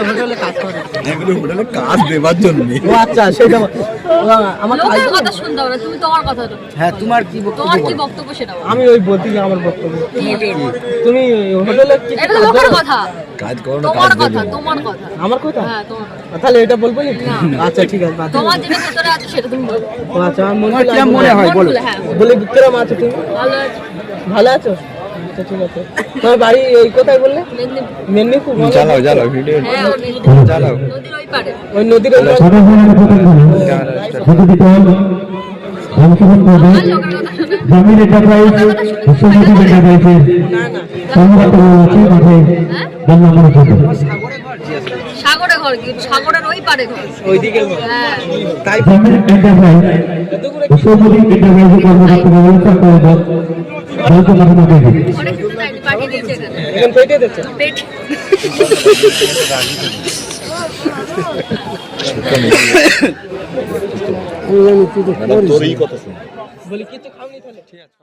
হোটেলে কাজ করে। এগুলো হোটেলে কাজ দেবার জন্য। ও আচ্ছা, সেটা আমার লোকের কথা শুনতে হবে না, তুমি তোমার কথা দাও। হ্যাঁ, তোমার কি তোমার কি বক্তব্য সেটা বলো। আমি ওই বলতে গিয়ে আমার বক্তব্য। তুমি হোটেলে কি এটা লোকের কথা, কাজ করো না, তোমার কাজ কথা, দেবে। তোমার কথা। আমার কথা? হ্যাঁ, তোমার কথা। তাহলে এটা বলবো না? না। আচ্ছা ঠিক আছে, বাদ দাও। তোমার যেটা ভেতরে আছে সেটা তুমি বলো। ও আচ্ছা, আমার তোমার কিরম মনে হয় মন বলো। খুলে, হ্যাঁ, বলে কিরম আছো তুমি? ভালো আছে। ভালো আছো? আচ্ছা ঠিক আছে। তোমার বাড়ি ওই কোথায় বললে? মেদিনীপুর। মেদিনীপুর? বলো। চালাও চালাও ভিডিও হ্যাঁ, ও মেদিনীপুর। চালাও। নদীর ওই পারে। ওই নদীর ওই ছোট বোনের প্রতিদিন দিতে হল অংশগ্রহণ করবে আমার লোকের কথা শোনে। জমির এন্টারপ্রাইজ বিশ্বজিৎ এন্টারপ্রাইজের সংবাদ আছে মাঠে জন্ম মনে করবে সাগরে ঘর কি? সাগরের ওই পারে ঘর। ওইদিকে হ্যাঁ। তাই জমির এন্টারপ্রাইজ বিশ্বজিৎ এন্টারপ্রাইজের কর্মকর্তা ব্যবস্থা করে দেন বলতে মাঠে মাঠে অনেক কিছু চাইনি, পাঠিয়ে দিয়েছে এখানে। এখন পেটে দিচ্ছে। পেট। তোর এই কথা শুন। বলি কিছু খাওনি তাহলে? ঠিক আছে।